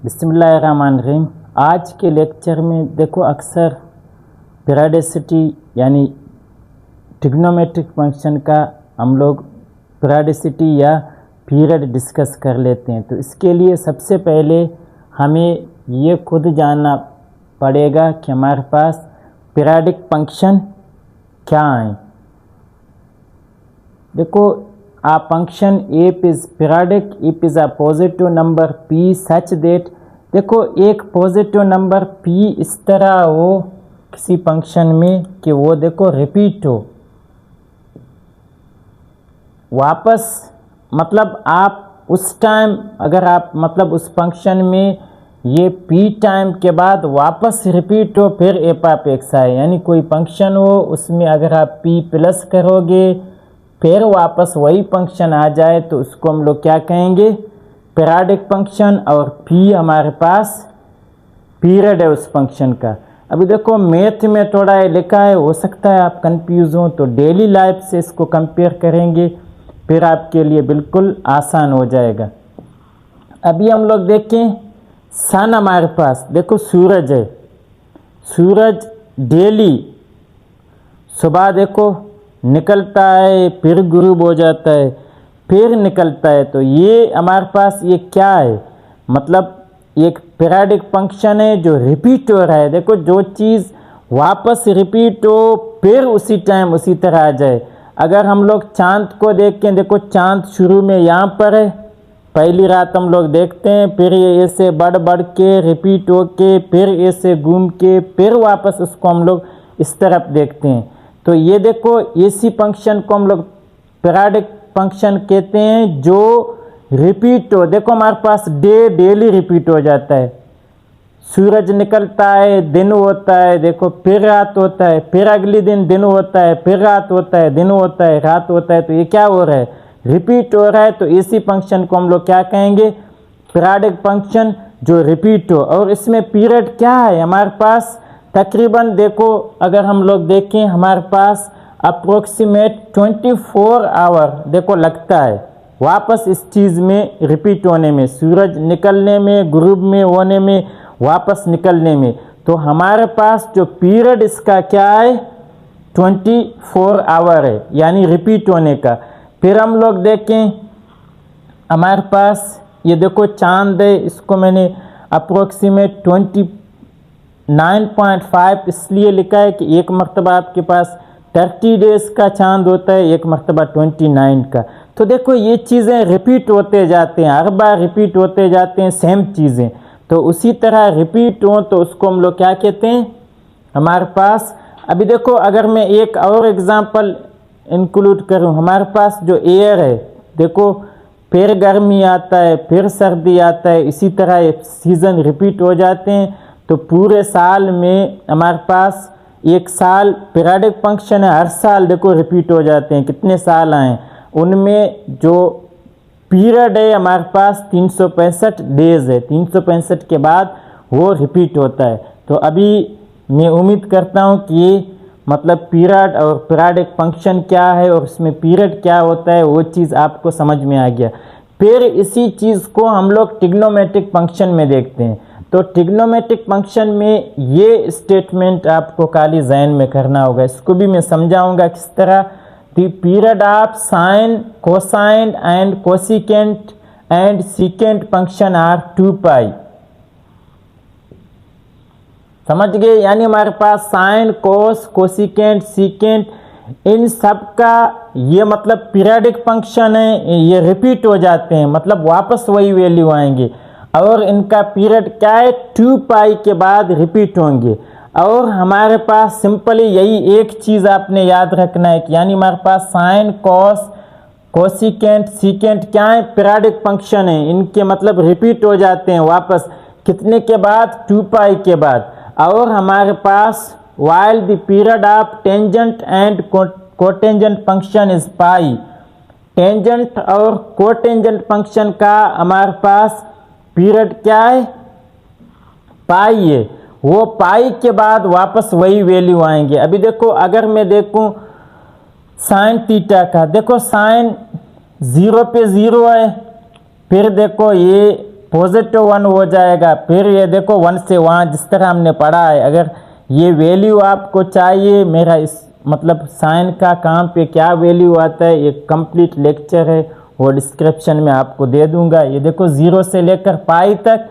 बिस्मिल्लाहिर्रहमानिर्रहीम। आज के लेक्चर में देखो अक्सर पीरियडिसिटी यानी ट्रिग्नोमेट्रिक फंक्शन का हम लोग पीरियडिसिटी या पीरियड डिस्कस कर लेते हैं। तो इसके लिए सबसे पहले हमें ये खुद जानना पड़ेगा कि हमारे पास पीरियडिक फंक्शन क्या है। देखो a function f is periodic if is a positive number p such that देखो एक पॉजिटिव नंबर p इस तरह हो किसी फंक्शन में कि वो देखो रिपीट हो वापस, मतलब आप उस टाइम अगर आप मतलब उस फंक्शन में ये p टाइम के बाद वापस रिपीट हो फिर एफ ऑफ एक्स आए, यानी कोई फंक्शन हो उसमें अगर आप p प्लस करोगे फिर वापस वही फंक्शन आ जाए तो उसको हम लोग क्या कहेंगे, पीरियडिक फंक्शन। और p हमारे पास पीरियड है उस फंक्शन का। अभी देखो मैथ में थोड़ा ये लिखा है, हो सकता है आप कंफ्यूज हो, तो डेली लाइफ से इसको कंपेयर करेंगे फिर आपके लिए बिल्कुल आसान हो जाएगा। अभी हम लोग देखें सन हमारे पास, देखो सूरज है, सूरज डेली सुबह देखो निकलता है फिर गुरूब हो जाता है फिर निकलता है, तो ये हमारे पास ये क्या है, मतलब एक पीरियडिक फंक्शन है जो रिपीट हो रहा है। देखो जो चीज़ वापस रिपीट हो फिर उसी टाइम उसी तरह आ जाए। अगर हम लोग चांद को देखें, देखो चांद शुरू में यहाँ पर है, पहली रात हम लोग देखते हैं, फिर ये ऐसे बढ़ के रिपीट हो के फिर ऐसे घूम के फिर वापस उसको हम लोग इस तरफ देखते हैं। तो ये देखो इसी फंक्शन को हम लोग पीरियडिक फंक्शन कहते हैं जो रिपीट हो। देखो हमारे पास डेली रिपीट हो जाता है, सूरज निकलता है दिन होता है, देखो फिर रात होता है, फिर अगले दिन होता है, फिर रात होता है, दिन होता है, रात होता है, तो ये क्या हो रहा है, रिपीट हो रहा है। तो इसी फंक्शन को हम लोग क्या कहेंगे, पीरियडिक फंक्शन जो रिपीट हो। और इसमें पीरियड क्या है हमारे पास, तकरीबन देखो अगर हम लोग देखें हमारे पास अप्रोक्सीमेट 24 आवर देखो लगता है वापस इस चीज़ में रिपीट होने में, सूरज निकलने में, गुरूब में होने में, वापस निकलने में। तो हमारे पास जो पीरियड इसका क्या है 24 आवर है, यानी रिपीट होने का। फिर हम लोग देखें हमारे पास ये देखो चांद है, इसको मैंने अप्रोक्सीमेट 29.5 इसलिए लिखा है कि एक मरतबा आपके पास 30 डेज़ का चांद होता है, एक मरतबा 29 का। तो देखो ये चीज़ें रिपीट होते जाते हैं, हर बार रिपीट होते जाते हैं सेम चीज़ें। तो उसी तरह रिपीट हो तो उसको हम लोग क्या कहते हैं हमारे पास। अभी देखो अगर मैं एक और एग्जांपल इंक्लूड करूं, हमारे पास जो एयर है, देखो फिर गर्मी आता है फिर सर्दी आता है, इसी तरह सीज़न रिपीट हो जाते हैं। तो पूरे साल में हमारे पास एक साल पीरियडिक फंक्शन है, हर साल देखो रिपीट हो जाते हैं, कितने साल आए उनमें जो पीरियड है हमारे पास 365 डेज़ है, 365 के बाद वो रिपीट होता है। तो अभी मैं उम्मीद करता हूँ कि ये मतलब पीरियड और पीरियडिक फंक्शन क्या है और उसमें पीरियड क्या होता है वो चीज़ आपको समझ में आ गया। फिर इसी चीज़ को हम लोग ट्रिग्नोमेट्रिक फंक्शन में देखते हैं। तो ट्रिग्नोमेट्रिक फंक्शन में ये स्टेटमेंट आपको खाली जहन में करना होगा, इसको भी मैं समझाऊंगा किस तरह। The period of sine, cosine and cosecant and secant function are 2 pi. समझ गए, यानी हमारे पास साइन, कोस, कोसिकेंट, सीकेंट इन सब का ये मतलब पीरियडिक फंक्शन है, ये रिपीट हो जाते हैं, मतलब वापस वही वैल्यू आएंगे। और इनका पीरियड क्या है 2 पाई के बाद रिपीट होंगे। और हमारे पास सिंपली यही एक चीज़ आपने याद रखना है कि यानी हमारे पास साइन, कॉस, कोसिकेंट, सीकेंट क्या है, पीरियडिक फंक्शन है, इनके मतलब रिपीट हो जाते हैं वापस कितने के बाद, 2 पाई के बाद। और हमारे पास while the period of tangent and cotangent function is pi, tangent और कोटेंजेंट फंक्शन का हमारे पास पीरियड क्या है पाई है, वो पाई के बाद वापस वही वैल्यू आएंगे। अभी देखो अगर मैं देखूं साइन थीटा का, देखो साइन 0 पे 0 है, फिर देखो ये पॉजिटिव 1 हो जाएगा। फिर ये देखो 1 से वहाँ जिस तरह हमने पढ़ा है, अगर ये वैल्यू आपको चाहिए, मेरा इस मतलब साइन का कहाँ पे क्या वैल्यू आता है, एक कंप्लीट लेक्चर है, वो डिस्क्रिप्शन में आपको दे दूंगा। ये देखो 0 से लेकर पाई तक,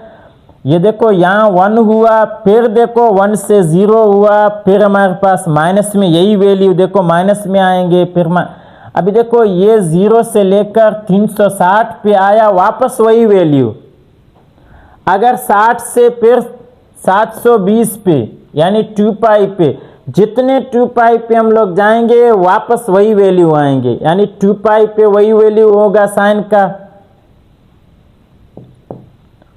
ये देखो यहाँ 1 हुआ, फिर देखो 1 से 0 हुआ, फिर हमारे पास माइनस में यही वैल्यू देखो माइनस में आएंगे, फिर अभी देखो ये 0 से लेकर 360 पे आया, वापस वही वैल्यू। अगर 60 से फिर 720 पे यानी 2 पाई पे, जितने 2 पाई पे हम लोग जाएंगे वापस वही वैल्यू आएंगे, यानी 2 पाई पे वही वैल्यू होगा साइन का,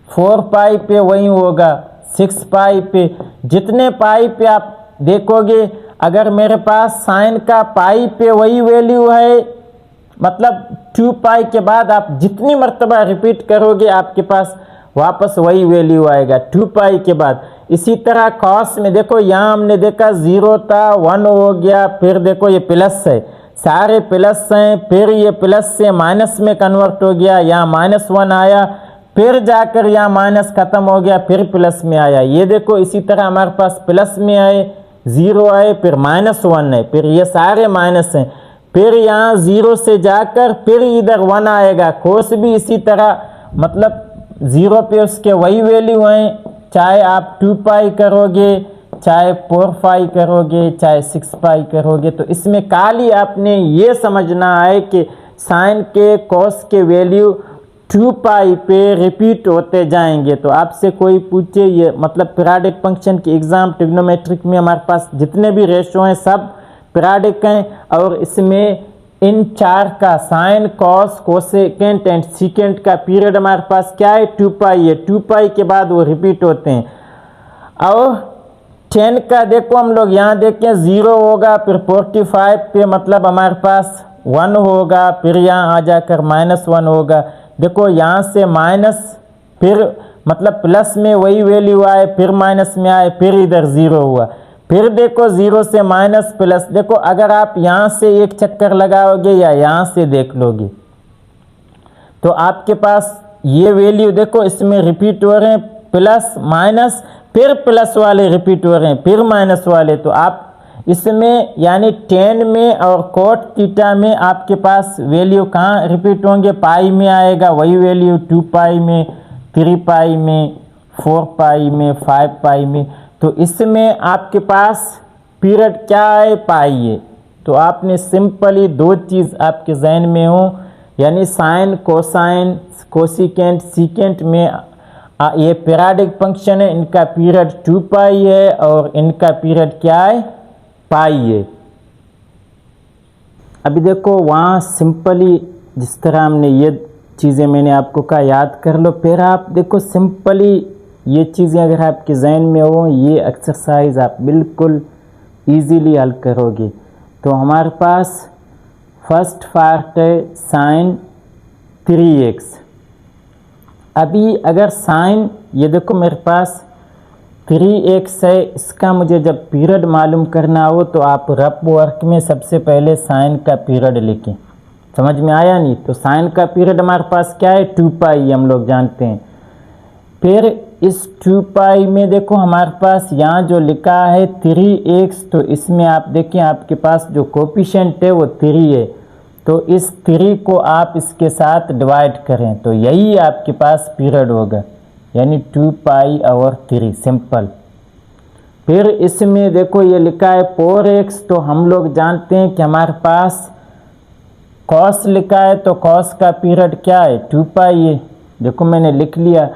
4 पाई पे वही होगा, 6 पाई पे, जितने पाई पे आप देखोगे, अगर मेरे पास साइन का पाई पे वही वैल्यू है, मतलब 2 पाई के बाद आप जितनी मर्तबा रिपीट करोगे आपके पास वापस वही वैल्यू आएगा 2 पाई के बाद। इसी तरह कॉस में देखो, यहाँ हमने देखा 0 था, 1 हो गया, फिर देखो ये प्लस है, सारे प्लस हैं, फिर ये प्लस से माइनस में कन्वर्ट हो गया, यहाँ -1 आया, फिर जाकर यहाँ माइनस खत्म हो गया, फिर प्लस में आया। ये देखो इसी तरह हमारे पास प्लस में आए, 0 आए, फिर -1 है, फिर ये सारे माइनस हैं, फिर यहाँ 0 से जाकर फिर इधर 1 आएगा। कोस भी इसी तरह, मतलब 0 पे उसके वही वैल्यू हैं, चाहे आप 2 पाई करोगे, चाहे 4 पाई करोगे, चाहे 6 पाई करोगे। तो इसमें खाली आपने ये समझना है कि साइन के कॉस के वैल्यू 2 पाई पे रिपीट होते जाएंगे। तो आपसे कोई पूछे, ये मतलब पीरियोडिक फंक्शन के एग्जाम ट्रिग्नोमेट्रिक में हमारे पास जितने भी रेशो हैं सब पीरियोडिक हैं, और इसमें इन 4 का sine cos cosecant and secant का पीरियड हमारे पास क्या है, 2 पाई है। 2 पाई के बाद वो रिपीट होते हैं। और 10 का देखो हम लोग यहाँ देखें 0 होगा, फिर 45 पे मतलब हमारे पास 1 होगा, फिर यहाँ आ जाकर -1 होगा। देखो यहाँ से माइनस, फिर मतलब प्लस में वही वैल्यू आए, फिर माइनस में आए, फिर इधर 0 हुआ, फिर देखो 0 से माइनस प्लस। देखो अगर आप यहाँ से एक चक्कर लगाओगे या यहाँ से देख लोगे तो आपके पास ये वैल्यू देखो इसमें रिपीट हो रहे हैं, प्लस माइनस, फिर प्लस वाले रिपीट हो रहे हैं, फिर माइनस वाले। तो आप इसमें यानी 10 में और कोट थीटा में आपके पास वैल्यू कहाँ रिपीट होंगे, पाई में आएगा वही वैल्यू, 2 पाई में, 3 पाई में, 4 पाई में, 5 पाई में। तो इसमें आपके पास पीरियड क्या है, पाई है। तो आपने सिंपली 2 चीज़ आपके जहन में हो, यानी साइन कोसाइन कोसिकेंट सीकेंट में ये पीरियोडिक फंक्शन है, इनका पीरियड 2 पाई है और इनका पीरियड क्या है, पाई है। अभी देखो वहाँ सिंपली जिस तरह हमने ये चीज़ें मैंने आपको कहा याद कर लो, फिर आप देखो सिंपली ये चीज़ें अगर आपके जहन में हो, ये एक्सरसाइज आप बिल्कुल इजीली हल करोगे। तो हमारे पास फर्स्ट पार्ट है साइन 3x। अभी अगर साइन, ये देखो मेरे पास 3x है, इसका मुझे जब पीरियड मालूम करना हो तो आप रफ वर्क में सबसे पहले साइन का पीरियड लिखें। समझ में आया नहीं? तो साइन का पीरियड हमारे पास क्या है, 2 पाई, हम लोग जानते हैं। फिर इस 2 पाई में देखो हमारे पास यहाँ जो लिखा है 3x, तो इसमें आप देखें आपके पास जो कोफिशिएंट है वो 3 है, तो इस 3 को आप इसके साथ डिवाइड करें तो यही आपके पास पीरियड होगा, यानी 2 पाई और 3, सिंपल। फिर इसमें देखो ये लिखा है 4x, तो हम लोग जानते हैं कि हमारे पास कॉस लिखा है, तो कॉस का पीरियड क्या है, 2 पाई है। देखो मैंने लिख लिया।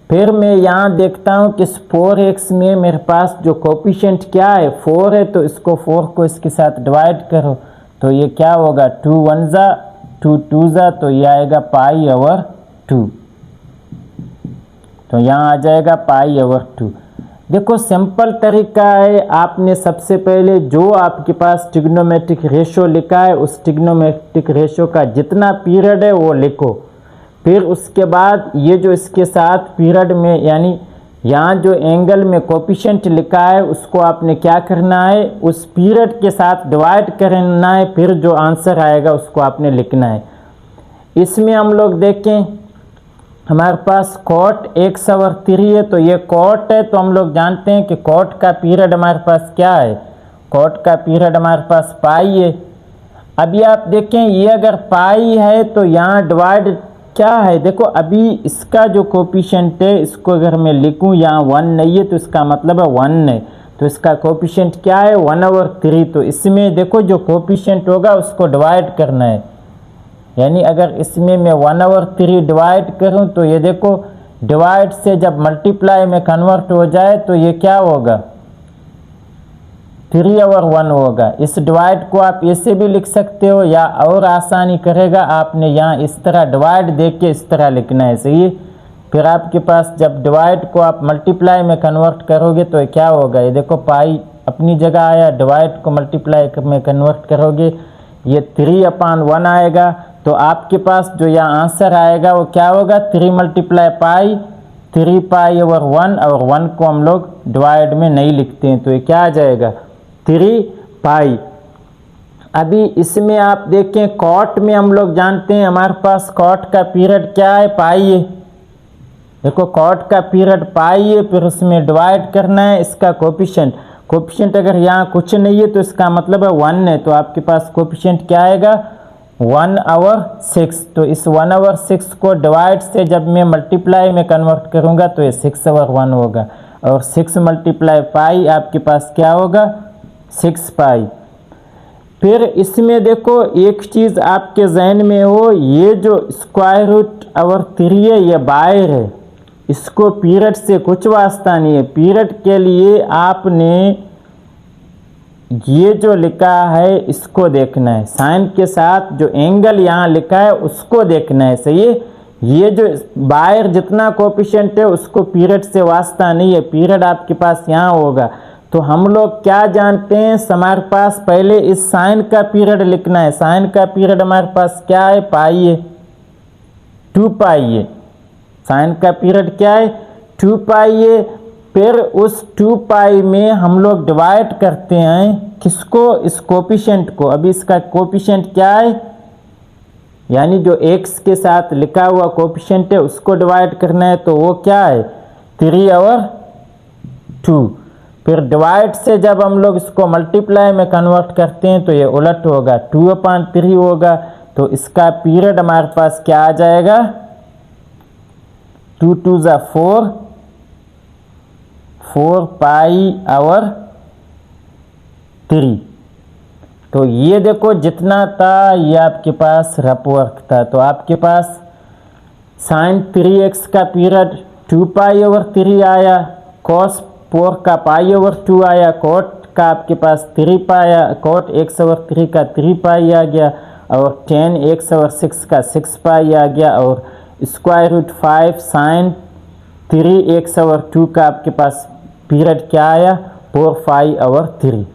फिर मैं यहाँ देखता हूँ कि इस 4x में मेरे पास जो कोफिशिएंट क्या है, 4 है, तो इसको 4 को इसके साथ डिवाइड करो तो ये क्या होगा, 2 1 जा 2 2 जा, तो ये आएगा पाई ओवर 2, तो यहाँ आ जाएगा पाई ओवर 2। देखो सिंपल तरीका है, आपने सबसे पहले जो आपके पास ट्रिग्नोमेट्रिक रेशो लिखा है उस ट्रिग्नोमेट्रिक रेशो का जितना पीरियड है वो लिखो। फिर उसके बाद ये जो इसके साथ पीरियड में, यानी यहाँ जो एंगल में कोफिशिएंट लिखा है उसको आपने क्या करना है, उस पीरियड के साथ डिवाइड करना है, फिर जो आंसर आएगा उसको आपने लिखना है। इसमें हम लोग देखें हमारे पास कॉट एक्स ओवर 3 है, तो ये कॉट है, तो हम लोग जानते हैं कि कॉट का पीरियड हमारे पास क्या है, कॉट का पीरियड हमारे पास पाई है। अभी आप देखें ये अगर पाई है तो यहाँ डिवाइड क्या है, देखो अभी इसका जो कोफिशिएंट है इसको अगर मैं लिखूँ, यहाँ 1 नहीं है तो इसका मतलब है 1 है, तो इसका कोफिशिएंट क्या है 1/3। तो इसमें देखो जो कोफिशिएंट होगा उसको डिवाइड करना है, यानी अगर इसमें मैं 1/3 डिवाइड करूं तो ये देखो डिवाइड से जब मल्टीप्लाई में कन्वर्ट हो जाए तो ये क्या होगा 3/1 होगा। इस डिवाइड को आप ऐसे भी लिख सकते हो या और आसानी करेगा आपने यहाँ इस तरह डिवाइड देख के इस तरह लिखना है, सही है। फिर आपके पास जब डिवाइड को आप मल्टीप्लाई में कन्वर्ट करोगे तो क्या होगा, ये देखो पाई अपनी जगह आया, डिवाइड को मल्टीप्लाई में कन्वर्ट करोगे ये 3/1 आएगा। तो आपके पास जो यहाँ आंसर आएगा वो क्या होगा 3 × पाई 3π/1, और 1 को हम लोग डिवाइड में नहीं लिखते हैं, तो ये क्या आ जाएगा 3π। अभी इसमें आप देखें कॉट में हम लोग जानते हैं हमारे पास कॉट का पीरियड क्या है पाई है, देखो कॉट का पीरियड पाई है, फिर उसमें डिवाइड करना है इसका कोफिशिएंट। कोफिशिएंट अगर यहाँ कुछ नहीं है तो इसका मतलब है 1 है, तो आपके पास कोफिशिएंट क्या आएगा 1/6। तो इस 1/6 को डिवाइड से जब मैं मल्टीप्लाई में कन्वर्ट करूँगा तो ये 6/1 होगा, और 6 × पाई आपके पास क्या होगा 6π। फिर इसमें देखो एक चीज़ आपके जहन में हो, ये जो √3 है ये बाहर है, इसको पीरियड से कुछ वास्ता नहीं है। पीरियड के लिए आपने ये जो लिखा है इसको देखना है, साइन के साथ जो एंगल यहाँ लिखा है उसको देखना है, सही है। ये जो बाहर जितना कोफिशिएंट है उसको पीरियड से वास्ता नहीं है, पीरियड आपके पास यहाँ होगा। तो हम लोग क्या जानते हैं, हमारे पास पहले इस साइन का पीरियड लिखना है। साइन का पीरियड हमारे पास क्या है पाई है 2π है, साइन का पीरियड क्या है 2π है। फिर उस 2π में हम लोग डिवाइड करते हैं किसको, इस कोफिशिएंट को। अभी इसका कोफिशिएंट क्या है, यानी जो x के साथ लिखा हुआ कोफिशिएंट है उसको डिवाइड करना है, तो वो क्या है 3/2। फिर डिवाइड से जब हम लोग इसको मल्टीप्लाई में कन्वर्ट करते हैं तो ये उलट होगा 2/3 होगा। तो इसका पीरियड हमारे पास क्या आ जाएगा 2 × 2 = 4, 4π/3। तो ये देखो जितना था ये आपके पास रफ वर्क था। तो आपके पास sin 3x का पीरियड 2π/3 आया, cos 4 का π/2 आया, cot का आपके पास 3π आया, cot x/3 का 3π आ गया, और tan x/6 का 6π आ गया, और √5 sin 3x/2 का आपके पास पीरियड क्या आया 4π/3।